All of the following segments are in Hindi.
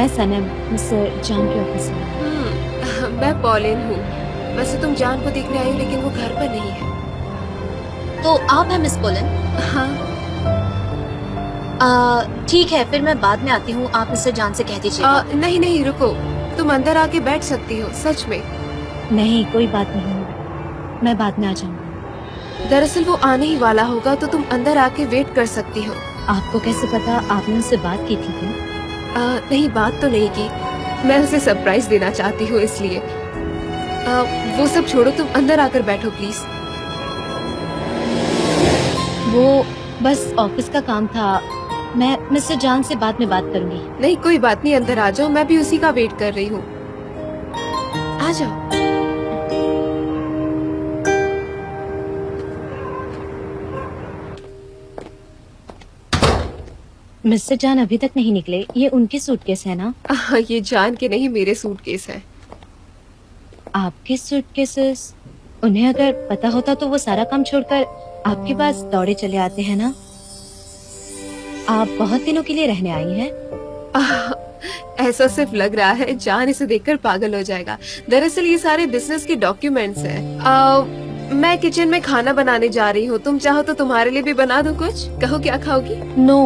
मैं सनम, मिस्टर जान के ऑफिस में। मैं पॉलिन हूँ। वैसे तुम जान को देखने आई हो, लेकिन वो घर पर नहीं है। तो आप हैं मिस पोलन? हाँ। ठीक है, फिर मैं बाद में आती हूँ, आप मिस्टर जान से कह दीजिएगा। नहीं नहीं, रुको, तुम अंदर आके बैठ सकती हो, सच में। नहीं, कोई बात नहीं, मैं बाद में आ जाऊंगी। दरअसल वो आने ही वाला होगा, तो तुम अंदर आके वेट कर सकती हो। आपको कैसे पता? आपने उससे बात की थी क्या? नहीं, बात तो नहीं की, मैं उसे सरप्राइज देना चाहती हूँ, इसलिए। वो सब छोड़ो, तुम अंदर आकर बैठो प्लीज। वो बस ऑफिस का काम था, मैं मिस्टर जान से बाद में बात करूंगी। नहीं, कोई बात नहीं, अंदर आ जाओ, मैं भी उसी का वेट कर रही हूँ। आ जाओ। मिस्टर जान अभी तक नहीं निकले, ये उनके सूटकेस है ना? ये जान के नहीं, मेरे सूटकेस है। आपके सूटकेसेस? उन्हें अगर पता होता तो वो सारा काम छोड़कर आपके पास दौड़े चले आते हैं ना। आप बहुत दिनों के लिए रहने आई हैं? ऐसा सिर्फ लग रहा है, जान इसे देखकर पागल हो जाएगा। दरअसल ये सारे बिजनेस के डॉक्यूमेंट्स हैं। मैं किचन में खाना बनाने जा रही हूँ, तुम चाहो तो तुम्हारे लिए भी बना दूँ कुछ। कहो क्या खाओगी? नो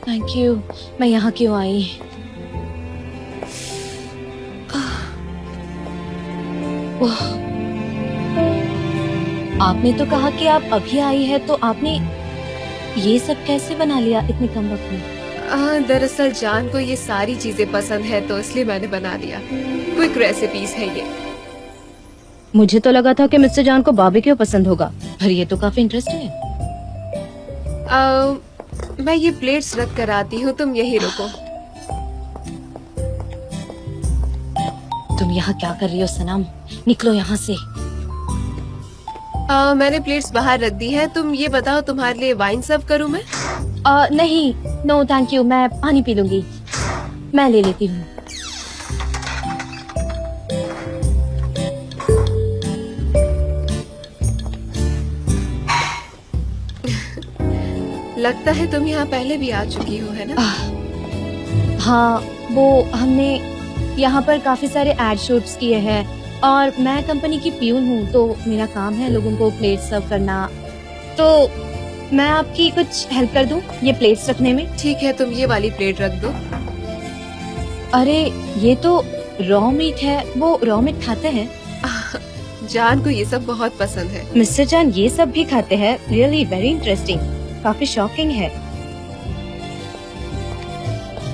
थैंक यू, मैं यहाँ क्यों आई? आपने तो कहा कि आप अभी आई है, तो आपने ये सब कैसे बना लिया इतनी कम वक्त में? दरअसल जान को ये सारी चीजें पसंद है, तो इसलिए मैंने बना लिया। क्विक रेसिपीज है ये। मुझे तो लगा था कि मिस्टर जान को बारबेक्यू पसंद होगा, पर ये तो काफी इंटरेस्टिंग है। मैं ये प्लेट्स रख कर आती हूँ, तुम यही रुको। तुम यहाँ क्या कर रही हो सनम? निकलो यहाँ से। मैंने प्लेट्स बाहर रख दी है। तुम ये बताओ, तुम्हारे लिए वाइन सर्व करूँ मैं? नहीं, नो थैंक यू, मैं पानी पी लूंगी। मैं ले लेती हूँ। लगता है तुम यहाँ पहले भी आ चुकी हो, है ना? हाँ, वो हमने यहाँ पर काफी सारे एड शूट्स किए हैं, और मैं कंपनी की प्यून हूँ, तो मेरा काम है लोगों को प्लेट सर्व करना। तो मैं आपकी कुछ हेल्प कर दूँ ये प्लेट्स रखने में? ठीक है, तुम ये वाली प्लेट रख दो। अरे ये तो रॉ मीट है, वो रॉ मीट खाते हैं? जान को ये सब बहुत पसंद है। मिस्टर जान ये सब भी खाते हैं? रियली वेरी इंटरेस्टिंग, काफी शॉकिंग है।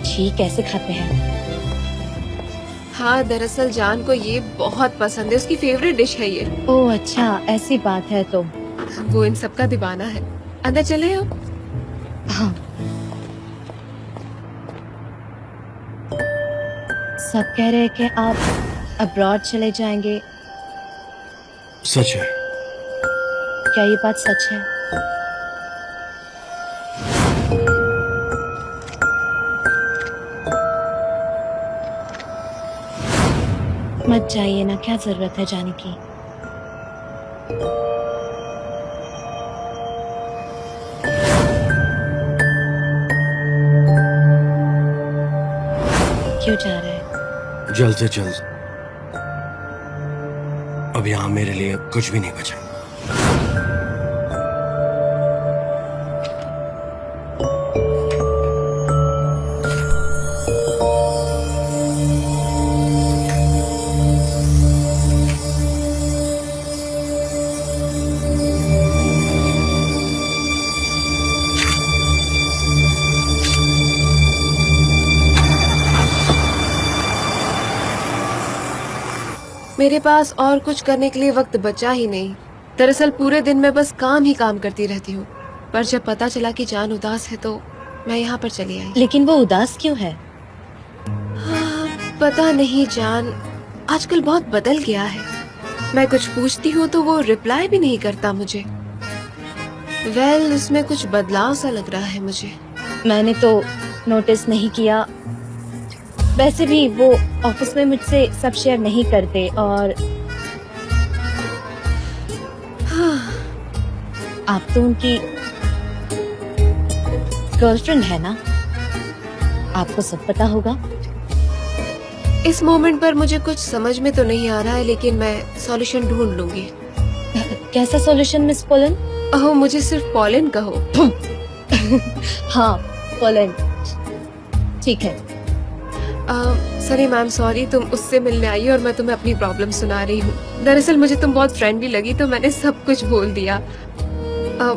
ठीक, कैसे खाते हैं? हाँ, दरअसल जान को ये बहुत पसंद है, उसकी फेवरेट डिश है ये। ओह अच्छा, ऐसी बात है तो। वो इन सब का दीवाना है। अंदर चले अब। हाँ। सब कह रहे हैं कि आप अब्रॉड चले जाएंगे। सच है। क्या ये बात सच है? मत जाइए ना, क्या जरूरत है जाने की। क्यों जा रहे हैं? जल्द से जल्द। अब यहाँ मेरे लिए कुछ भी नहीं बचा। मेरे पास और कुछ करने के लिए वक्त बचा ही नहीं। दरअसल पूरे दिन मैं बस काम ही काम करती रहती हूँ। पर जब पता चला कि जान उदास है, तो मैं यहाँ पर चली आई। लेकिन वो उदास क्यों है? पता नहीं, जान आजकल बहुत बदल गया है। मैं कुछ पूछती हूँ तो वो रिप्लाई भी नहीं करता मुझे। वेल, उसमें कुछ बदलाव सा लग रहा है मुझे। मैंने तो नोटिस नहीं किया। वैसे भी वो ऑफिस में मुझसे सब शेयर नहीं करते, और आप तो उनकी गर्लफ्रेंड है ना? आपको सब पता होगा। इस मोमेंट पर मुझे कुछ समझ में तो नहीं आ रहा है, लेकिन मैं सॉल्यूशन ढूंढ लूंगी। कैसा सॉल्यूशन मिस पोलन? ओह, मुझे सिर्फ पोलन कहो। हाँ, पोलन। ठीक है। सॉरी मैम, सॉरी, तुम उससे मिलने आई हो और मैं तुम्हें अपनी प्रॉब्लम सुना रही हूँ। दरअसल मुझे तुम बहुत फ्रेंडली लगी तो मैंने सब कुछ बोल दिया।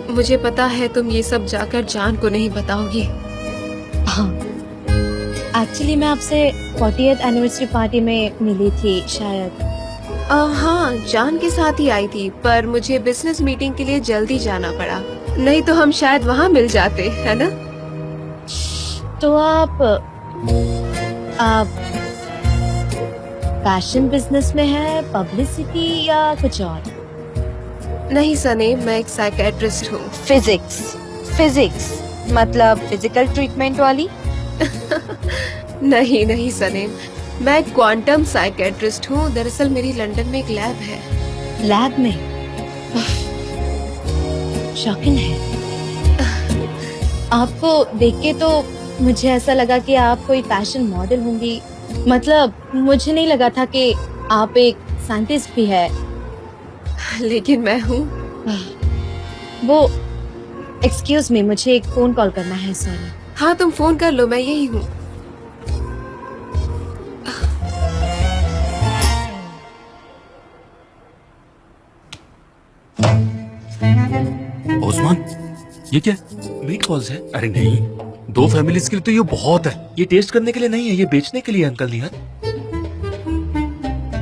मुझे पता है तुम ये सब जाकर जान को नहीं बताओगी। हाँ, एक्चुअली मैं आपसे 40th एनिवर्सरी पार्टी में मिली थी शायद। हाँ, जान के साथ ही आई थी, पर मुझे बिजनेस मीटिंग के लिए जल्दी जाना पड़ा, नहीं तो हम शायद वहाँ मिल जाते, है ना? तो आप फैशन बिजनेस में है, पब्लिसिटी या कुछ और? नहीं सने, मैं एक साइकेट्रिस्ट हूँ। फिजिक्स मतलब फिजिकल ट्रीटमेंट वाली? नहीं नहीं सने, मैं क्वांटम साइकेट्रिस्ट हूँ। दरअसल मेरी लंदन में एक लैब है। लैब में? शॉकिंग है। आपको देख के तो मुझे ऐसा लगा कि आप कोई फैशन मॉडल होंगी। मतलब मुझे नहीं लगा था कि आप एक साइंटिस्ट भी है। लेकिन मैं हूँ। वो एक्सक्यूज मी, मुझे एक फोन कॉल करना है। सॉरी। हाँ, तुम फोन कर लो, मैं यही हूँ। ओस्मान, ये क्या? मीट बॉल्स है। अरे नहीं, 2 फैमिलीज के लिए तो ये बहुत है। ये टेस्ट करने के लिए नहीं है, ये बेचने के लिए अंकल निहार।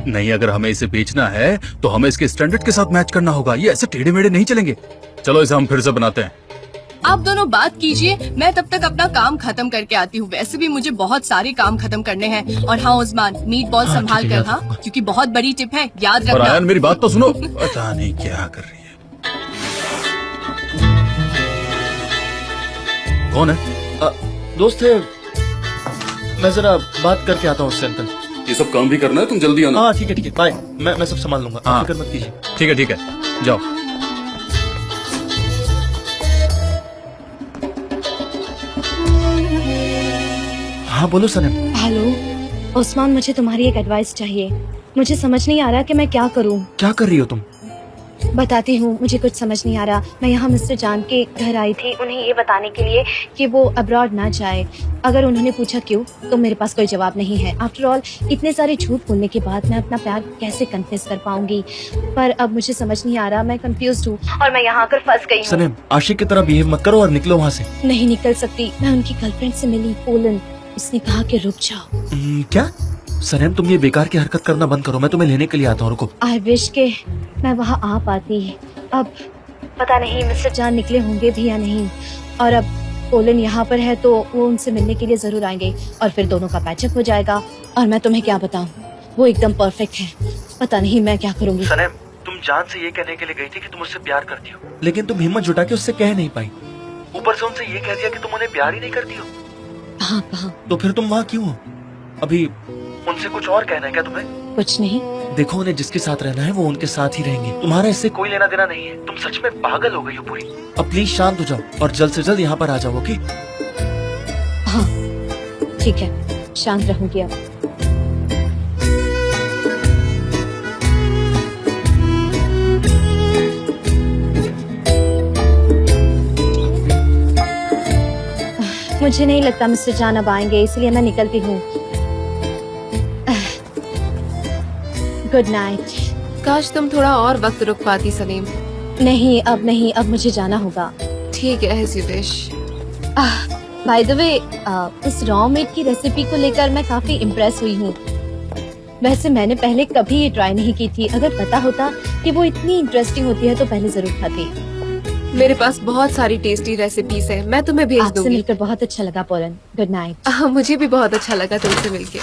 नहीं, अगर हमें इसे बेचना है तो हमें इसके स्टैंडर्ड के साथ मैच करना होगा। ये ऐसे टेढ़े मेढ़े नहीं चलेंगे। चलो इसे हम फिर से बनाते हैं। आप दोनों बात कीजिए, मैं तब तक अपना काम खत्म करके आती हूँ। वैसे भी मुझे बहुत सारे काम खत्म करने हैं। और हाँ उस्मान, मीट बॉल हाँ, संभाल ठीक है, कर, याद हाँ, क्योंकि बहुत बड़ी टिप है, याद और रखना। आयन, मेरी बात तो सुनो। पता नहीं क्या कर रही है। कौन है? दोस्त है, मैं जरा बात करके आता हूँ उससे अंकल। ये सब काम भी करना है, तुम जल्दी आना। हाँ ठीक है बाय। मैं सब संभाल लूंगा, हाँ। आप फिक्र मत कीजिए। ठीक है, जाओ। हाँ बोलो सनम। हेलो उस्मान, मुझे तुम्हारी एक एडवाइस चाहिए। मुझे समझ नहीं आ रहा कि मैं क्या करूं। क्या कर रही हो तुम? बताती हूँ, मुझे कुछ समझ नहीं आ रहा। मैं यहाँ मिस्टर जान के घर आई थी उन्हें ये बताने के लिए कि वो अब्रॉड ना जाए। अगर उन्होंने पूछा क्यों, तो मेरे पास कोई जवाब नहीं है। आफ्टर ऑल, इतने सारे झूठ बोलने के बाद मैं अपना प्यार कैसे कन्फेस कर पाऊंगी? पर अब मुझे समझ नहीं आ रहा, मैं कंफ्यूज हूँ और मैं यहाँ आकर फंस गई हूँ। सनम, आशिक की तरह बिहेव मत करो और निकलो वहाँ से। नहीं निकल सकती। मैं उनकी गर्लफ्रेंड से मिली, पोलन। उसने कहा कि रुक जाओ। क्या? सनम, तुम ये बेकार की हरकत करना बंद करो, मैं तुम्हें लेने के लिए आता हूँ, रुको। आई विश के मैं वहाँ आ पाती। अब पता नहीं मिस्टर जान निकले होंगे भी या नहीं। और अब पोलन यहाँ पर है तो वो उनसे मिलने के लिए जरूर आएंगे और फिर दोनों का पैचअप हो जाएगा। और मैं तुम्हें क्या बताऊँ, वो एकदम परफेक्ट है। पता नहीं मैं क्या करूँगी। सनम, तुम जान से ये कहने के लिए गई थी कि तुम उससे प्यार करती हो, लेकिन तुम हिम्मत जुटा के उससे कह नहीं पाई। ऊपर से उनसे ये कह दिया कि तुम उन्हें प्यार ही नहीं करती हो। हाँ कहा। तो फिर तुम वहाँ क्यों हो? अभी उनसे कुछ और कहना है क्या तुम्हें? कुछ नहीं। देखो, उन्हें जिसके साथ रहना है वो उनके साथ ही रहेंगे। तुम्हारा इससे कोई लेना देना नहीं है। तुम सच में पागल हो गई हो पूरी। अब प्लीज शांत हो जाओ और जल्द से जल्द यहाँ पर आ जाओ, ओके? हाँ ठीक है, शांत रहूंगी अब। मुझे नहीं लगता मिस्टर जान अब आएंगे, इसलिए मैं निकलती हूँ। Good night. काश तुम थोड़ा और वक्त रुक पाती सलीम। नहीं अब मुझे जाना होगा। ठीक है, as you wish। By the way, इस रॉ मीट की रेसिपी को लेकर मैं काफी इम्प्रेस हुई हूँ। वैसे मैंने पहले कभी ये ट्राई नहीं की थी। अगर पता होता कि वो इतनी इंटरेस्टिंग होती है तो पहले जरूर खाती। मेरे पास बहुत सारी टेस्टी रेसिपीज है, मैं तुम्हें भेज आपसे दूंगी। मिलकर बहुत अच्छा लगा पोलन। Good night. मुझे भी बहुत अच्छा लगा तुमसे मिलके।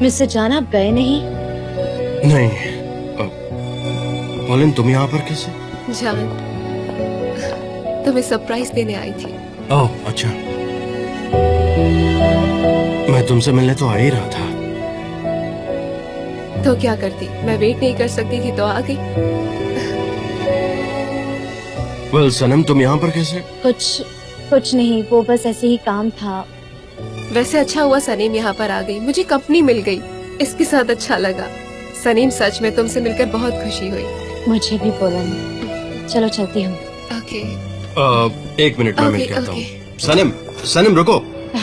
मिस्टर जान, आप गए नहीं? नहीं, पॉलिन तुम यहाँ पर कैसे? जान, तुम्हें सरप्राइज देने आई थी। ओह अच्छा, मैं तुमसे मिलने तो आ ही रहा था। तो क्या करती, मैं वेट नहीं कर सकती थी तो आ गई। वेल सनम तुम यहाँ पर कैसे? कुछ नहीं, वो बस ऐसे ही काम था। वैसे अच्छा हुआ सनीम यहाँ पर आ गई, मुझे कंपनी मिल गई, इसके साथ अच्छा लगा। सनीम सच में तुमसे मिलकर बहुत खुशी हुई। मुझे भी बोलन। चलो चलती हूँ। ओके। एक मिनट में मिल के आता हूँ। ओके। सनम सनम रुको,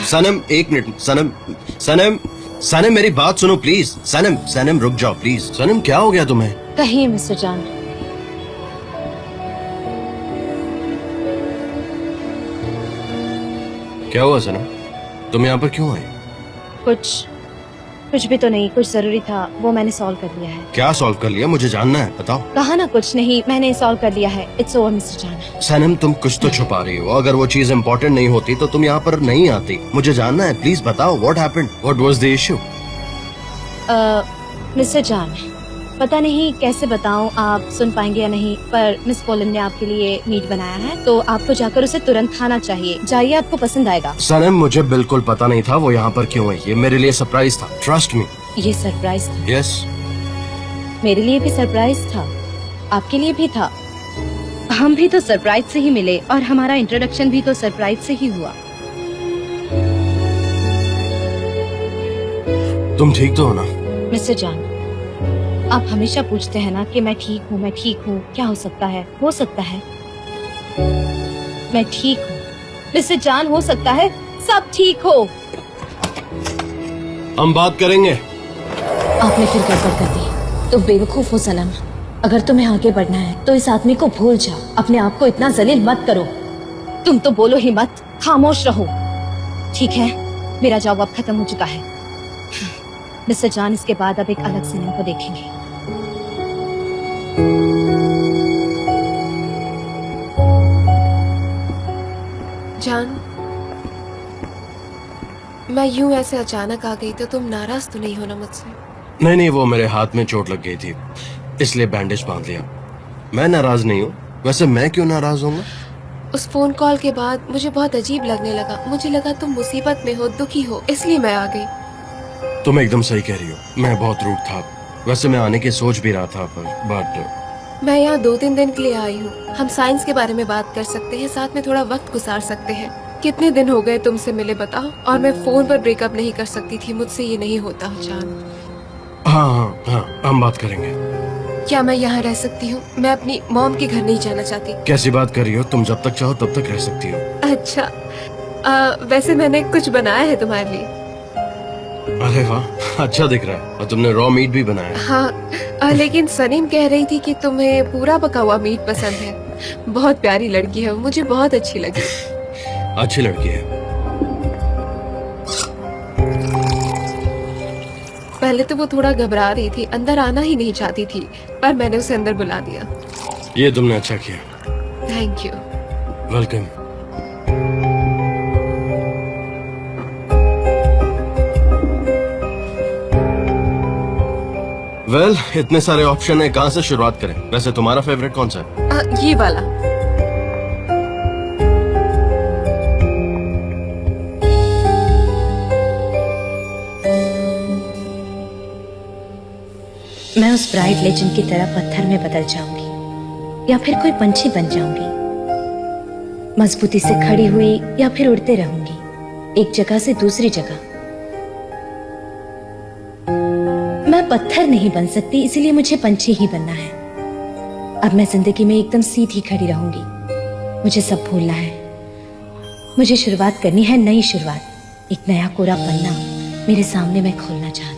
सनम एक मिनट, सनम सनम सनम मेरी बात सुनो प्लीज। सनम सनम रुक जाओ प्लीज। सनम क्या हो गया तुम्हें? कहिए मिस्टर जान। क्या हुआ सनम, तुम यहाँ पर क्यों आए? कुछ भी तो नहीं, कुछ जरूरी था, वो मैंने सॉल्व कर लिया है। क्या सॉल्व कर लिया, मुझे जानना है, बताओ। कहा ना कुछ नहीं, मैंने सॉल्व कर लिया है। इट्स ओवर मिस्टर जान। सनम तुम कुछ तो छुपा रही हो, अगर वो चीज इम्पोर्टेंट नहीं होती तो तुम यहाँ पर नहीं आती। मुझे जानना है, प्लीज बताओ what happened, what was the issue? Mister जान, पता नहीं कैसे बताऊं, आप सुन पाएंगे या नहीं, पर मिस पोलन ने आपके लिए मीट बनाया है, तो आपको जाकर उसे तुरंत खाना चाहिए। जाइए, आपको पसंद आएगा। सनम मुझे बिल्कुल पता नहीं था वो यहाँ पर क्यों है, ये मेरे लिए सरप्राइज था, ट्रस्ट मी। ये सरप्राइज था? यस। मेरे लिए भी सरप्राइज था, आपके लिए भी था। हम भी तो सरप्राइज से ही मिले और हमारा इंट्रोडक्शन भी तो सरप्राइज से ही हुआ। तुम ठीक तो हो ना? मिस्टर जान, आप हमेशा पूछते हैं ना कि मैं ठीक हूँ, क्या हो सकता है? हो सकता है मैं ठीक हूँ मिस्टर जान, हो सकता है सब ठीक हो। हम बात करेंगे। आपने फिर गड़बड़ कर दी। तो बेवकूफ हो सनम, अगर तुम्हें आगे बढ़ना है तो इस आदमी को भूल जाओ, अपने आप को इतना जलील मत करो। तुम तो बोलो ही मत, खामोश रहो। ठीक है, मेरा जॉब अब खत्म हो चुका है मिस्टर जान, इसके बाद अब एक अलग सनम को देखेंगे। जान, मैं यूं ऐसे अचानक आ गई तो तुम नाराज तो नहीं हो ना मुझसे? नहीं नहीं, वो मेरे हाथ में चोट लग गई थी, इसलिए बैंडेज बांध लिया। मैं नाराज नहीं हूँ, वैसे मैं क्यों नाराज होऊंगा? उस फोन कॉल के बाद मुझे बहुत अजीब लगने लगा। मुझे लगा तुम मुसीबत में हो, दुखी हो, इसलिए मैं आ गई। तुम एकदम सही कह रही हो, मैं बहुत रूड था। वैसे मैं आने की सोच भी रहा था, पर बट मैं यहाँ 2-3 दिन के लिए आई हूँ। हम साइंस के बारे में बात कर सकते हैं, साथ में थोड़ा वक्त गुजार सकते हैं। कितने दिन हो गए तुमसे मिले बताओ, और मैं फोन पर ब्रेकअप नहीं कर सकती थी, मुझसे ये नहीं होता जान। हाँ, हम बात करेंगे। क्या मैं यहाँ रह सकती हूँ? मैं अपनी मॉम के घर नहीं जाना चाहती। कैसी बात कर रही हो, तुम जब तक चाहो तब तक रह सकती हो। अच्छा, वैसे मैंने कुछ बनाया है तुम्हारे लिए। अरे वाह, अच्छा दिख रहा है, और तुमने रॉ मीट भी बनाया। हाँ, लेकिन सनीम कह रही थी कि तुम्हें पूरा पका हुआ मीट पसंद है। बहुत प्यारी लड़की है, मुझे बहुत अच्छी लगी। अच्छी लड़की है। पहले तो वो थोड़ा घबरा रही थी, अंदर आना ही नहीं चाहती थी, पर मैंने उसे अंदर बुला दिया। ये तुमने अच्छा किया। Thank you. वेलकम। वेल, इतने सारे ऑप्शन है, कहाँ से शुरुआत करें? वैसे तुम्हारा फेवरेट कौन सा है? ये वाला। मैं उस ब्राइट लेजेंड की तरह पत्थर में बदल जाऊंगी या फिर कोई पंछी बन जाऊंगी, मजबूती से खड़ी हुई या फिर उड़ते रहूंगी एक जगह से दूसरी जगह। मैं पत्थर नहीं बन सकती, इसलिए मुझे पंछी ही बनना है। अब मैं जिंदगी में एकदम सीधी खड़ी रहूंगी। मुझे सब भूलना है, मुझे शुरुआत करनी है, नई शुरुआत। एक नया कोरा पन्ना मेरे सामने मैं खोलना चाहती हूँ।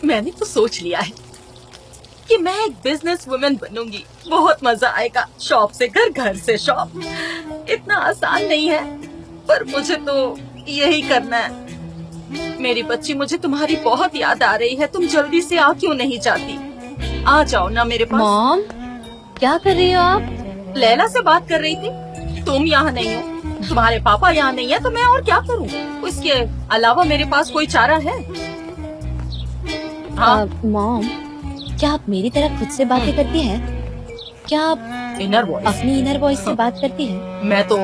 मैंने तो सोच लिया है कि मैं एक बिजनेस वुमेन बनूंगी। बहुत मजा आएगा, शॉप से घर, घर से शॉप। इतना आसान नहीं है, पर मुझे तो यही करना है। मेरी बच्ची, मुझे तुम्हारी बहुत याद आ रही है। तुम जल्दी से आ क्यों नहीं जाती? आ जाओ ना मेरे पास। मॉम, क्या कर रही हो आप? लैला से बात कर रही थी। तुम यहाँ नहीं हो, तुम्हारे पापा यहाँ नहीं है, तो मैं और क्या करूँ? इसके अलावा मेरे पास कोई चारा है? हाँ, मॉम, क्या आप मेरी तरह खुद से बातें करती हैं? क्या आप इनर वॉइस। अपनी इनर वॉइस से बात करती हैं? मैं तो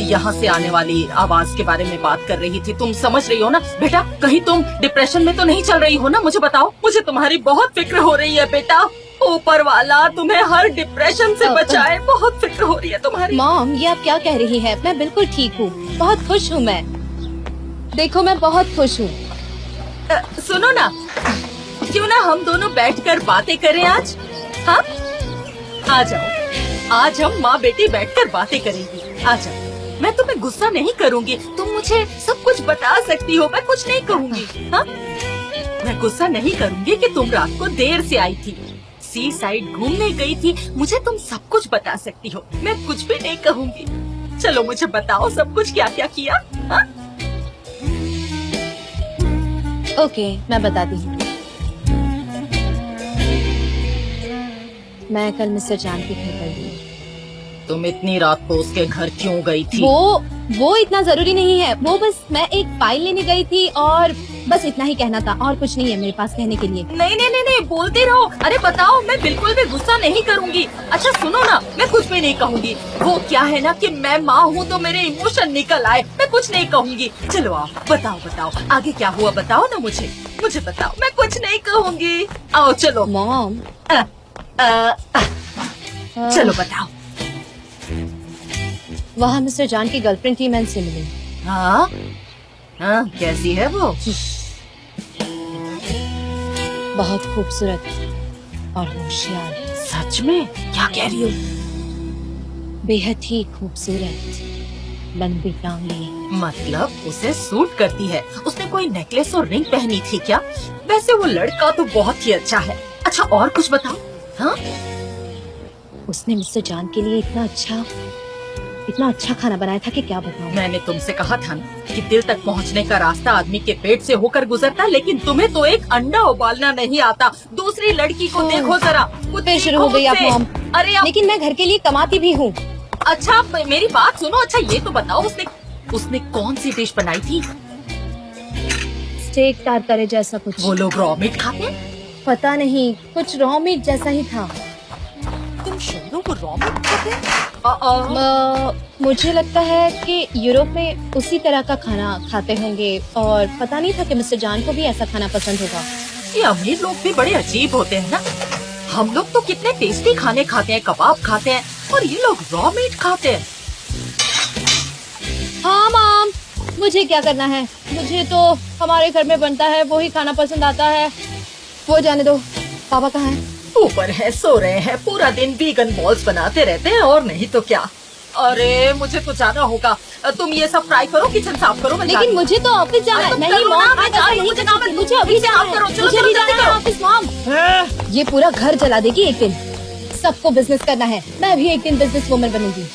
यहाँ से आने वाली आवाज के बारे में बात कर रही थी। तुम समझ रही हो ना बेटा? कहीं तुम डिप्रेशन में तो नहीं चल रही हो ना? मुझे बताओ, मुझे तुम्हारी बहुत फिक्र हो रही है बेटा। ऊपर वाला तुम्हें हर डिप्रेशन से बचाए, बहुत फिक्र हो रही है तुम्हारी। मॉम, ये आप क्या कह रही हैं? मैं बिल्कुल ठीक हूँ, बहुत खुश हूँ मैं। देखो, मैं बहुत खुश हूँ। सुनो ना, क्यों ना हम दोनों बैठकर बातें करें आज? हाँ, आ जाओ। आज हम माँ बेटी बैठकर बातें करेंगी। आ जाओ। मैं तुम्हें गुस्सा नहीं करूँगी, तुम मुझे सब कुछ बता सकती हो, मैं कुछ नहीं कहूँगी। हाँ, मैं गुस्सा नहीं करूँगी कि तुम रात को देर से आई थी, सी साइड घूमने गई थी। मुझे तुम सब कुछ बता सकती हो, मैं कुछ भी नहीं कहूँगी। चलो मुझे बताओ सब कुछ क्या क्या किया। हाँ? ओके, मैं बताती हूँ। मैं कल मिस्टर चांद के घर पर गई। तुम इतनी रात को उसके घर क्यों गई थी? वो इतना जरूरी नहीं है। वो बस मैं एक फाइल लेने गई थी और बस इतना ही कहना था, और कुछ नहीं है मेरे पास कहने के लिए। नहीं नहीं नहीं नहीं, बोलते रहो। अरे बताओ, मैं बिल्कुल भी गुस्सा नहीं करूँगी। अच्छा सुनो ना, मैं कुछ भी नहीं कहूँगी। वो क्या है ना कि मैं माँ हूँ तो मेरे इमोशन निकल आए, मैं कुछ नहीं कहूँगी। चलो आओ, बताओ बताओ आगे क्या हुआ, बताओ ना मुझे बताओ। मैं कुछ नहीं कहूँगी, आओ चलो। मॉम, चलो बताओ। वहाँ मिस्टर जान की गर्लफ्रेंड थी, मैं उनसे मिली। हाँ हाँ, कैसी है वो? बहुत खूबसूरत और होशियार। सच में? क्या कह रही हो? बेहद ही खूबसूरत, लंबी टांगे। मतलब उसे सूट करती है। उसने कोई नेकलेस और रिंग पहनी थी क्या? वैसे वो लड़का तो बहुत ही अच्छा है। अच्छा और कुछ बताओ। हाँ, उसने मिस्टर जान के लिए इतना अच्छा खाना बनाया था कि क्या बताऊं। मैंने तुमसे कहा था ना कि दिल तक पहुंचने का रास्ता आदमी के पेट से होकर गुजरता, लेकिन तुम्हें तो एक अंडा उबालना नहीं आता। दूसरी लड़की को देखो जरा। फिर शुरू हो गई आप मॉम। अरे लेकिन मैं घर के लिए कमाती भी हूँ। अच्छा मेरी बात सुनो। अच्छा ये तो बताओ, उसने कौन सी डिश बनाई थी? स्टेक टारटरे जैसा कुछ। वो लोग रॉ मीट खाते हैं? पता नहीं, कुछ रॉ मीट जैसा ही था। तुम शोरों को रॉ मीट खाते हैं? मुझे लगता है कि यूरोप में उसी तरह का खाना खाते होंगे, और पता नहीं था कि मिस्टर जान को भी ऐसा खाना पसंद होगा। ये अमीर लोग भी बड़े अजीब होते हैं ना। हम लोग तो कितने टेस्टी खाने खाते हैं, कबाब खाते हैं, और ये लोग रॉ मीट खाते हैं। हाँ मॉम, मुझे क्या करना है? मुझे तो हमारे घर में बनता है वही खाना पसंद आता है। वो जाने दो। पापा कहाँ हैं? ऊपर है, सो रहे हैं। पूरा दिन वीगन बॉल्स बनाते रहते हैं, और नहीं तो क्या। अरे मुझे तो जाना होगा। तुम ये सब फ्राई करो, किचन साफ करो। मैं लेकिन मुझे तो ऑफिस जाना है। नहीं मॉम, मुझे अभी जाना है। मुझे भी जाना है ऑफिस मॉम। ये पूरा घर जला देगी एक दिन। सबको बिजनेस करना है, मैं भी एक दिन बिजनेस वुमन बनूंगी।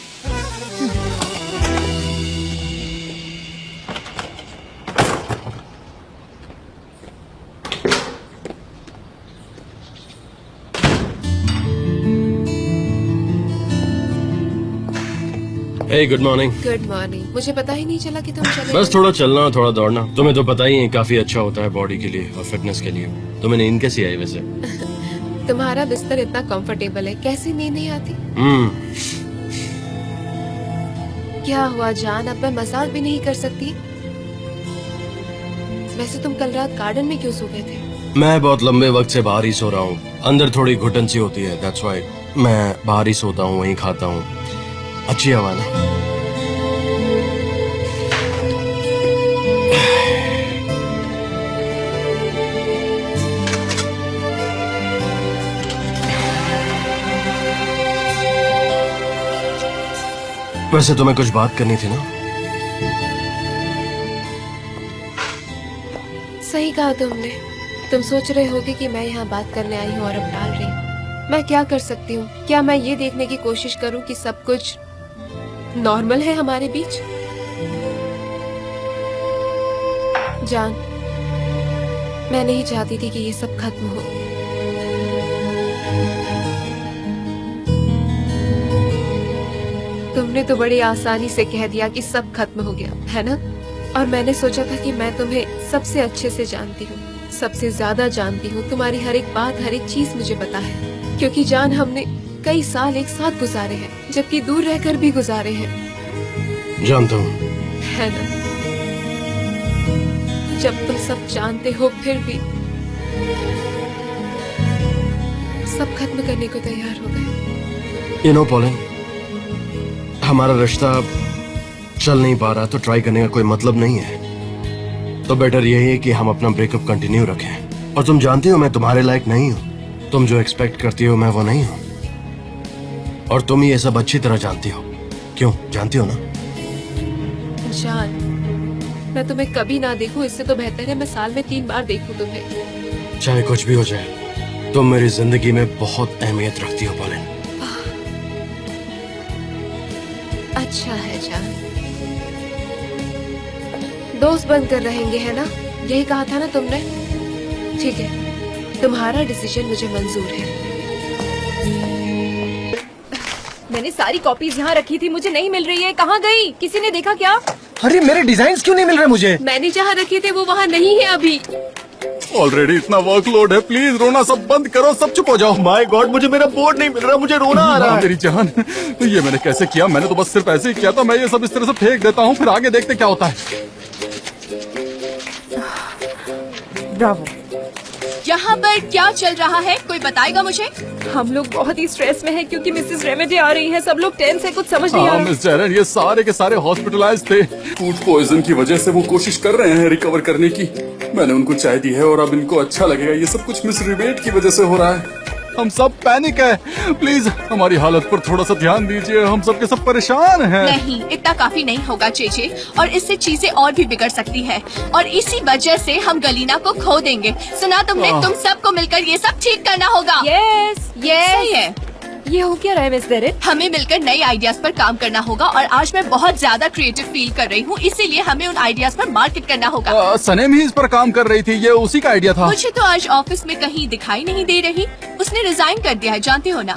Hey, good morning. Good morning. मुझे पता ही नहीं चला कि तुम चले बस थोड़ा चलना, थोड़ा दौड़ना। तुम्हें तो पता ही है, काफी अच्छा होता है बॉडी के लिए और फिटनेस के लिए। तुम्हें नींद कैसी आई वैसे? तुम्हारा बिस्तर इतना कंफर्टेबल है, कैसी नींद नहीं आती? क्या हुआ जान, अब मैं मसाज भी नहीं कर सकती? वैसे तुम कल रात गार्डन में क्यों सो गए थे? मैं बहुत लंबे वक्त से बाहर ही सो रहा हूँ। अंदर थोड़ी घुटन सी होती है, दैट्स व्हाई मैं बाहर ही सोता हूँ, वहीं खाता हूँ। अच्छी हवा ना। वैसे तुम्हें कुछ बात करनी थी ना? सही कहा तुमने, तुम सोच रहे होगे कि मैं यहाँ बात करने आई हूँ और अब टाल रही हूँ। मैं क्या कर सकती हूँ? क्या मैं ये देखने की कोशिश करूँ कि सब कुछ नॉर्मल है हमारे बीच? जान, मैं नहीं चाहती थी कि ये सब खत्म हो। तुमने तो बड़ी आसानी से कह दिया कि सब खत्म हो गया, है ना? और मैंने सोचा था कि मैं तुम्हें सबसे अच्छे से जानती हूँ, सबसे ज्यादा जानती हूँ। तुम्हारी हर एक बात, हर एक चीज मुझे पता है। क्योंकि जान, हमने कई साल एक साथ गुजारे हैं, जबकि दूर रहकर भी गुजारे हैं। जानता हूँ। है ना? जब तुम सब जानते हो फिर भी सब खत्म करने को तैयार हो गए। यू नो पॉलिन, हमारा रिश्ता चल नहीं पा रहा तो ट्राई करने का कोई मतलब नहीं है। तो बेटर यही है कि हम अपना ब्रेकअप कंटिन्यू रखें। और तुम जानती हो मैं तुम्हारे लायक नहीं हूँ। तुम जो एक्सपेक्ट करती हो मैं वो नहीं हूँ। और तुम ये सब अच्छी तरह जानती हो। क्यों? जानती हो ना? जान, मैं तुम्हें कभी ना देखूं, इससे तो बेहतर है मैं साल में 3 बार देखूं तुम्हें। चाहे कुछ भी हो जाए, तुम मेरी जिंदगी में बहुत अहमियत रखती हो पॉलिन। अच्छा है जान। दोस्त बनकर रहेंगे, है ना? यही कहा था ना तुमने? ठीक है, तुम्हारा डिसीजन मुझे मंजूर है। मैंने सारी कॉपीज यहाँ रखी थी, मुझे नहीं मिल रही है। कहाँ गई? किसी ने देखा क्या? अरे मेरे डिजाइन क्यों नहीं मिल रहे मुझे? मैंने जहाँ रखे थे वो वहाँ नहीं है अभी। ऑलरेडी इतना वर्कलोड है, प्लीज रोना सब बंद करो, सब चुप हो जाओ। माय गॉड, मुझे मेरा बोर्ड नहीं मिल रहा, मुझे रोना आ रहा है। मेरी जान, ये मैंने कैसे किया? मैंने तो बस सिर्फ ऐसे ही किया था। मैं ये सब इस तरह से फेंक देता हूँ, फिर आगे देखते क्या होता है। ब्रावो। यहाँ पर क्या चल रहा है, कोई बताएगा मुझे? हम लोग बहुत ही स्ट्रेस में हैं क्योंकि मिसेस रेमेडी आ रही हैं। सब लोग टेंस है, कुछ समझ नहीं आ हाँ रहा। मिस जैरन, ये सारे के सारे हॉस्पिटलाइज थे। फूड पॉइजन की वजह से वो कोशिश कर रहे हैं रिकवर करने की। मैंने उनको चाय दी है और अब इनको अच्छा लगेगा। ये सब कुछ मिस रिबेट की वजह से हो रहा है। हम सब पैनिक है। प्लीज हमारी हालत पर थोड़ा सा ध्यान दीजिए, हम सब के सब परेशान हैं। नहीं, इतना काफी नहीं होगा जेजे, और इससे चीजें और भी बिगड़ सकती है। और इसी वजह से हम गलीना को खो देंगे। सुना तुमने? तुम सबको मिलकर ये सब ठीक करना होगा। यस, सही है। ये हो क्या रहा है मिस डेरेन? हमें मिलकर नए आइडियाज पर काम करना होगा, और आज मैं बहुत ज्यादा क्रिएटिव फील कर रही हूँ, इसीलिए हमें उन आइडियाज पर मार्केट करना होगा। सनेम ही इस पर काम कर रही थी, ये उसी का आइडिया था। मुझे तो आज ऑफिस में कहीं दिखाई नहीं दे रही। उसने रिजाइन कर दिया है, जानती हो ना?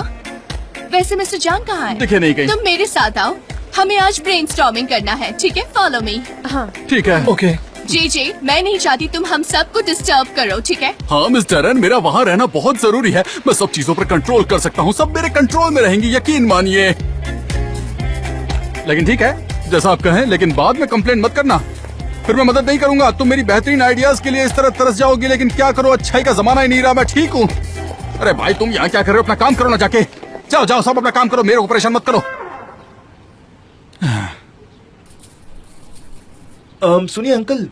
वैसे मिस्टर जान कहाँ है? दिखे नहीं कहीं। तुम मेरे साथ आओ, हमें आज ब्रेनस्टॉर्मिंग करना है, ठीक है? Follow me. हाँ ठीक है। ओके। जे मैं नहीं चाहती तुम हम सबको डिस्टर्ब करो, ठीक है? हाँ मिस जैरन, मेरा वहाँ रहना बहुत जरूरी है। मैं सब चीजों पर कंट्रोल कर सकता हूँ, सब मेरे कंट्रोल में रहेंगी, यकीन मानिए। लेकिन ठीक है, जैसा आप कहें, लेकिन बाद में कंप्लेंट मत करना, फिर मैं मदद नहीं करूंगा। तुम मेरी बेहतरीन आइडियाज के लिए इस तरह तरस जाओगी, लेकिन क्या करो, अच्छाई का जमाना ही नहीं रहा। मैं ठीक हूँ। अरे भाई, तुम यहाँ क्या कर रहे हो? अपना काम करो ना जाके। जाओ जाओ, सब अपना काम करो, मेरे को परेशान मत करो। सुनिए अंकल,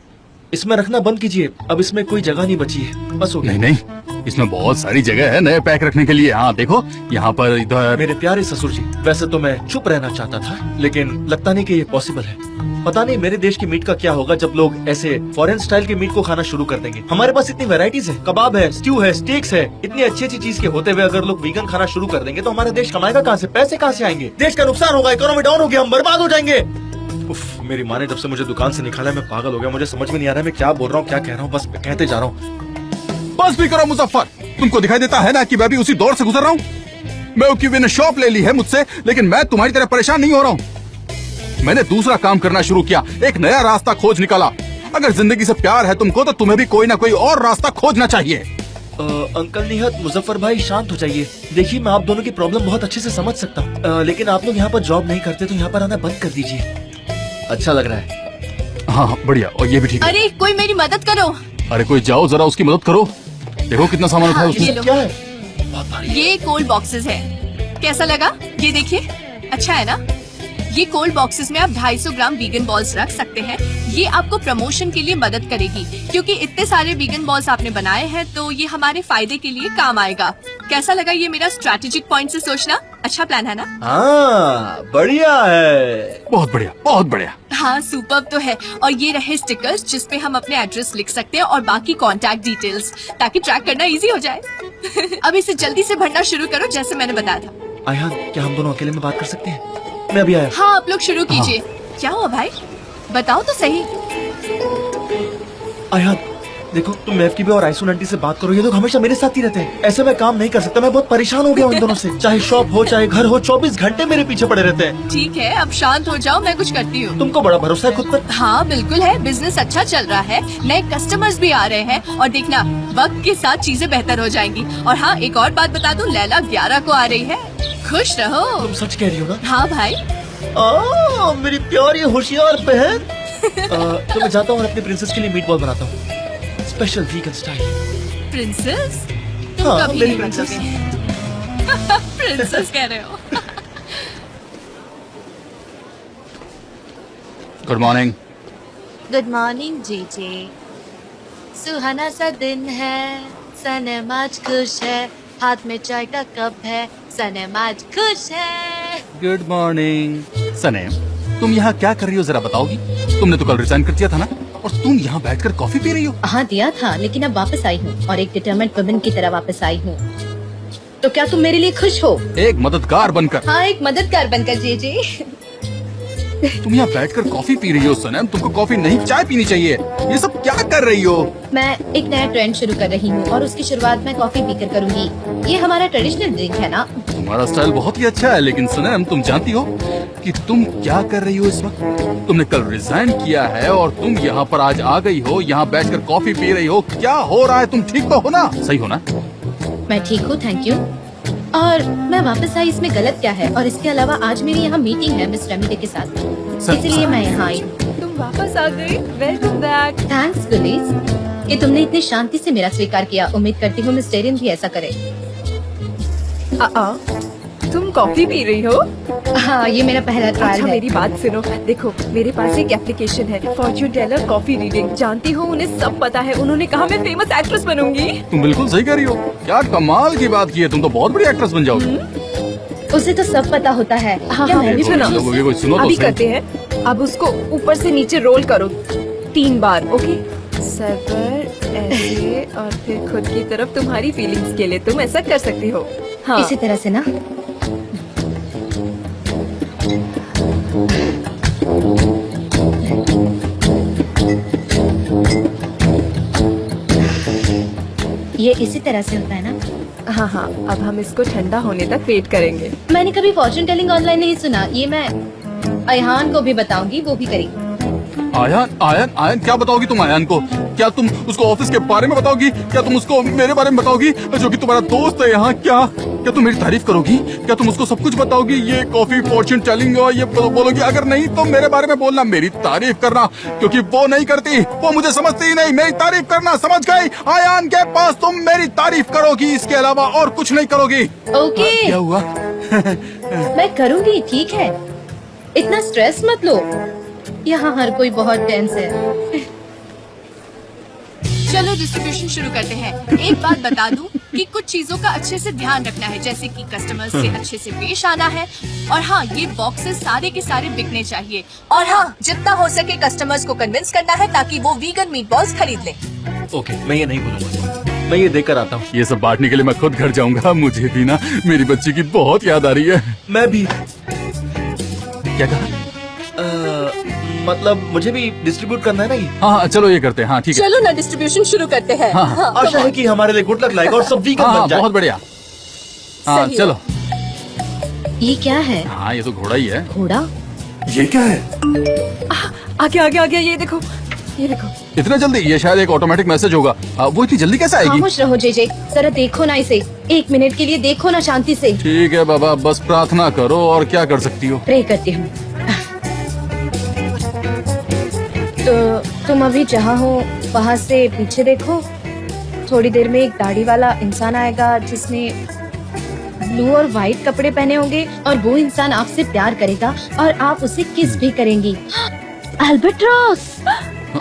इसमें रखना बंद कीजिए, अब इसमें कोई जगह नहीं बची है, बस हो गया। नहीं नहीं, इसमें बहुत सारी जगह है नए पैक रखने के लिए। हाँ देखो, यहाँ पर, इधर। मेरे प्यारे ससुर जी, वैसे तो मैं चुप रहना चाहता था, लेकिन लगता नहीं कि ये पॉसिबल है। पता नहीं मेरे देश की मीट का क्या होगा जब लोग ऐसे फॉरेन स्टाइल के मीट को खाना शुरू कर देंगे। हमारे पास इतनी वैरायटीज है, कबाब है, स्ट्यू है, स्टेक्स है, इतनी अच्छी अच्छी चीज के होते हुए अगर लोग वीगन खाना शुरू कर देंगे तो हमारा देश कमाएगा कहाँ से? पैसे कहाँ से आएंगे? देश का नुकसान होगा, इकोनॉमी डाउन होगी, हम बर्बाद हो जाएंगे। उफ, मेरी माँ ने जब से मुझे दुकान से निकाला मैं पागल हो गया। मुझे समझ में नहीं आ रहा है मैं क्या बोल रहा हूँ, क्या कह रहा हूँ, बस कहते जा रहा हूँ। बस भी करो मुजफ्फर, तुमको दिखाई देता है ना कि मैं भी उसी दौर से गुजर रहा हूँ। मैं की शॉप ले ली है मुझसे, लेकिन मैं तुम्हारी तरह परेशान नहीं हो रहा हूँ। मैंने दूसरा काम करना शुरू किया, एक नया रास्ता खोज निकाला। अगर जिंदगी से प्यार है तुमको तो तुम्हें भी कोई ना कोई और रास्ता खोजना चाहिए। अंकल निहत, मुजफ्फर भाई शांत हो जाइए। देखिए मैं आप दोनों की प्रॉब्लम बहुत अच्छे से समझ सकता हूँ, लेकिन आप लोग यहाँ पर जॉब नहीं करते तो यहाँ पर आना बंद कर दीजिए। अच्छा लग रहा है। हाँ बढ़िया, और ये भी ठीक है। अरे कोई मेरी मदद करो। अरे कोई जाओ जरा उसकी मदद करो। देखो कितना सामान उठाया उसने। ये लो। क्या है? ये कोल्ड बॉक्सेस है, कैसा लगा? ये देखिए, अच्छा है ना? ये कोल्ड बॉक्सेस में आप 250 ग्राम वीगन बॉल्स रख सकते हैं। ये आपको प्रमोशन के लिए मदद करेगी, क्योंकि इतने सारे वीगन बॉल्स आपने बनाए हैं तो ये हमारे फायदे के लिए काम आएगा। कैसा लगा ये मेरा स्ट्रैटेजिक पॉइंट से सोचना? अच्छा प्लान है ना? हाँ बढ़िया है। बहुत बढ़िया, बहुत बढ़िया। हाँ सुपर्ब तो है। और ये रहे स्टिकर्स जिसपे हम अपने एड्रेस लिख सकते हैं और बाकी कांटेक्ट डिटेल्स, ताकि ट्रैक करना इजी हो जाए। अब इसे जल्दी से भरना शुरू करो जैसे मैंने बताया था। आयान, क्या हम दोनों अकेले में बात कर सकते हैं? मैं अभी आया। हाँ आप लोग शुरू कीजिए। क्या हुआ भाई, बताओ तो सही। आयान देखो, तुम मेफकी भी और आइसुन आंटी से बात करो, ये लोग हमेशा मेरे साथ ही रहते हैं। ऐसे मैं काम नहीं कर सकता, मैं बहुत परेशान हो गया हूँ इन दोनों से। चाहे शॉप हो चाहे घर हो, 24 घंटे मेरे पीछे पड़े रहते हैं। ठीक है अब शांत हो जाओ, मैं कुछ करती हूँ। तुमको बड़ा भरोसा है खुद पर? हाँ बिल्कुल है, बिजनेस अच्छा चल रहा है, नए कस्टमर्स भी आ रहे हैं और देखना वक्त के साथ चीजें बेहतर हो जाएंगी। और हाँ एक और बात बता दूं, लैला 11 को आ रही है, खुश रहो। तुम सच कह रही हो ना? हाँ भाई। मेरी प्यारी होशियार बहन। तो मैं जाता हूँ और अपनी प्रिंसेस के लिए मीट बॉल बनाता हूँ, स्पेशल वीगन स्टाइल। प्रिंसेस? हाँ, कभी मेरी नहीं प्रिंसेस। बनोगे। प्रिंसेस कह रहे हो? Good morning. गुड मॉर्निंग जीजे। सुहाना सा दिन है, सनम आज खुश है, हाथ में चाय का कप है, सनम आज खुश है। Good morning. सनेम, तुम यहाँ क्या कर रही हो जरा बताओगी? तुमने तो कल रिजाइन कर दिया था ना, और तुम यहाँ बैठकर कॉफी पी रही हो? हाँ दिया था, लेकिन अब वापस आई हूँ और एक डिटरमेंट वुमन की तरह वापस आई हूँ। तो क्या तुम मेरे लिए खुश हो? एक मददगार बनकर। हाँ एक मददगार बनकर जीजे। तुम यहाँ बैठकर कॉफी पी रही हो सनेम, तुमको कॉफी नहीं चाय पीनी चाहिए। ये सब क्या कर रही हो? मैं एक नया ट्रेंड शुरू कर रही हूँ और उसकी शुरुआत मैं कॉफी पीकर करूँगी। ये हमारा ट्रेडिशनल ड्रिंक है ना। तुम्हारा स्टाइल बहुत ही अच्छा है, लेकिन सनेम तुम जानती हो कि तुम क्या कर रही हो इस वक्त? तुमने कल रिजाइन किया है और तुम यहाँ पर आज आ गई हो, यहाँ बैठकर कॉफी पी रही हो। क्या हो रहा है? तुम ठीक तो हो ना? सही हो ना? मैं ठीक हूँ, थैंक यू। और मैं वापस आई, इसमें गलत क्या है? और इसके अलावा आज मेरी यहाँ मीटिंग है मिस रेमिडे के साथ, इसलिए मैं यहाँ आई हूँ। तुम वापस आ गई, वेलकम बैक। थैंक्स गुलीज कि तुमने इतनी शांति से मेरा स्वीकार किया। उम्मीद करती हूँ मिस टेरिन भी ऐसा करे। तुम कॉफी पी रही हो? हाँ ये मेरा पहला ट्रायल अच्छा है। मेरी बात सुनो, देखो मेरे पास एक एप्लीकेशन है, फॉर्च्यून टेलर कॉफी रीडिंग। जानती हो उन्हें सब पता है, उन्होंने कहा मैं फेमस एक्ट्रेस बनूंगी। तुम बिल्कुल सही कह रही हो। क्या कमाल की बात की है, तुम तो बहुत बड़ी एक्ट्रेस बन जाओगी। उसे तो सब पता होता है। हाँ क्या हाँ मैं भी सुनो, पूछूं उससे? लोगों को सुनो तो अभी सही। करते हैं। अब उसको ऊपर से नीचे रोल करो 3 बार, ओके? सबर ऐसे और फिर खुद की तरफ तुम्हारी फीलिंग्स के लिए तुम ऐसा कर सकती हो। हाँ इसी तरह से ना। ये इसी तरह से होता है ना? हाँ हाँ, अब हम इसको ठंडा होने तक वेट करेंगे। मैंने कभी फॉर्चून टेलिंग ऑनलाइन नहीं सुना। ये मैं अयहान को भी बताऊंगी, वो भी करेगी। आयन आयन आयन, क्या बताओगी तुम आयन को? क्या तुम उसको ऑफिस के बारे में बताओगी? क्या तुम उसको मेरे बारे में बताओगी, जो कि तुम्हारा दोस्त है यहाँ? क्या तुम मेरी तारीफ करोगी? क्या तुम उसको सब कुछ बताओगी? ये कॉफी फॉर्च्यून टेलिंग और ये बोलोगी? अगर नहीं तो मेरे बारे में बोलना, मेरी तारीफ करना, क्योंकि वो नहीं करती, वो मुझे समझती ही नहीं। मेरी तारीफ करना, समझ गई? आयन के पास तुम मेरी तारीफ करोगी, इसके अलावा और कुछ नहीं करोगी। ओके क्या हुआ? मैं करूंगी, ठीक है? इतना स्ट्रेस मत लो, यहाँ हर कोई बहुत टेंस है। चलो डिस्ट्रीब्यूशन शुरू करते हैं। एक बात बता दूं कि कुछ चीजों का अच्छे से ध्यान रखना है, जैसे कि कस्टमर्स से अच्छे से पेश आना है। और हाँ, ये बॉक्सेस सारे के सारे बिकने चाहिए। और हाँ, जितना हो सके कस्टमर्स को कन्विंस करना है ताकि वो वीगन मीट बॉल्स खरीद लें। ओके, मैं ये नहीं भूलूंगा। मैं ये देकर आता हूँ। ये सब बांटने के लिए मैं खुद घर जाऊंगा। मुझे भी ना मेरी बच्ची की बहुत याद आ रही है। मैं भी। क्या कहा? मतलब मुझे भी डिस्ट्रीब्यूट करना है ना ये। हाँ चलो ये करते हैं। हाँ ठीक है। चलो ना डिस्ट्रीब्यूशन शुरू करते हैं। हाँ, आशा है कि हमारे लिए गुड लक लाएगा और सब वीगन हाँ बन जाए। बहुत बढ़िया। हाँ सही चलो। ये क्या है? हाँ ये तो घोड़ा ही है। घोड़ा? ये क्या है? आगे आगे आगे, ये देखो ये देखो। इतना जल्दी? ये शायद एक ऑटोमेटिक मैसेज होगा। वो इतनी जल्दी कैसे आएगी? खामोश रहो जेजे, जरा देखो ना इसे। 1 मिनट के लिए देखो ना शांति से। ठीक है बाबा, बस प्रार्थना करो, और क्या कर सकती हो? प्रे करती हूँ। तो तुम अभी जहाँ हो वहाँ से पीछे देखो, थोड़ी देर में एक दाढ़ी वाला इंसान आएगा जिसने ब्लू और व्हाइट कपड़े पहने होंगे, और वो इंसान आपसे प्यार करेगा और आप उसे किस भी करेंगी। अल्बाट्रॉस!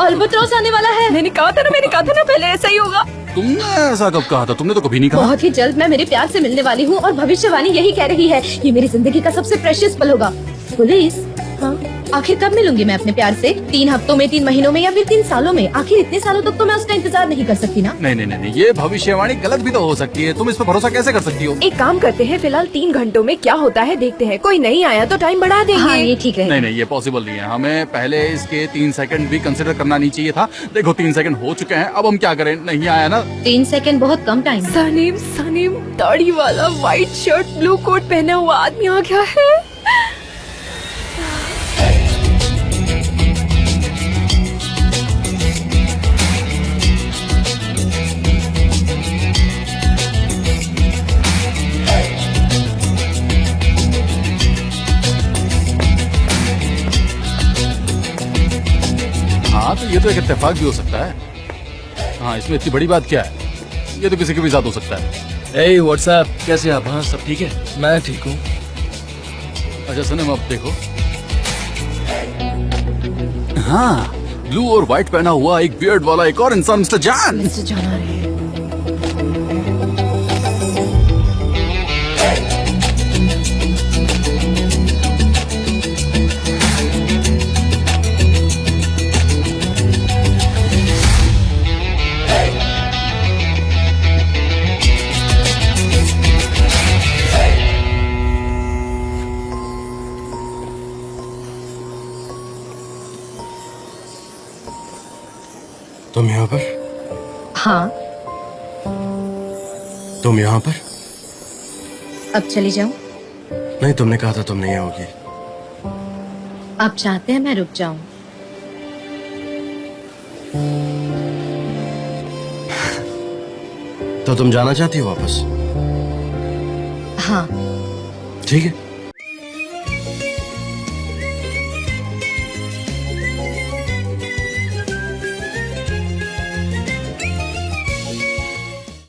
अल्बाट्रॉस आने वाला है। मैंने कहा था ना पहले ऐसा ही होगा। तुमने ऐसा कब कहा था? तुमने तो कभी नहीं कहा। बहुत ही जल्द मैं मेरे प्यार से मिलने वाली हूँ और भविष्यवाणी यही कह रही है, ये मेरी जिंदगी का सबसे प्रेशियस पल होगा। पुलिस, हाँ, आखिर कब मिलूंगी मैं अपने प्यार से? 3 हफ्तों में, 3 महीनों में या फिर 3 सालों में? आखिर इतने सालों तक तो मैं उसका इंतजार नहीं कर सकती ना। नहीं नहीं नहीं, ये भविष्यवाणी गलत भी तो हो सकती है। तुम इस पर भरोसा कैसे कर सकती हो? एक काम करते हैं, फिलहाल 3 घंटों में क्या होता है देखते हैं। कोई नहीं आया तो टाइम बढ़ा देंगे। हाँ, ये ठीक है। नहीं नहीं, ये पॉसिबल नहीं है। हमें पहले इसके 3 सेकंड भी कंसिडर करना नहीं चाहिए था। देखो 3 सेकंड हो चुके हैं, अब हम क्या करें? नहीं आया ना। 3 सेकंड बहुत कम टाइम। सनीम दाढ़ी वाला व्हाइट शर्ट ब्लू कोट पहना हुआ आदमी आ गया है। हाँ, तो ये तो एक इत्तेफाक भी हो सकता है। हाँ, इसमें इतनी बड़ी बात क्या है? ये तो किसी के भी साथ हो सकता है। Hey, what's up? कैसे आप? हाँ, सब ठीक है। मैं ठीक हूँ। अच्छा सनम, अब देखो। हाँ, ब्लू और व्हाइट पहना हुआ एक बियर्ड वाला एक और इंसान, मिस्टर जान। तुम यहाँ पर? हाँ, तुम यहाँ पर? अब चली जाऊँ? नहीं, तुमने कहा था तुम नहीं आओगी। आप चाहते हैं मैं रुक जाऊँ? तो तुम जाना चाहती हो वापस? हाँ। ठीक है।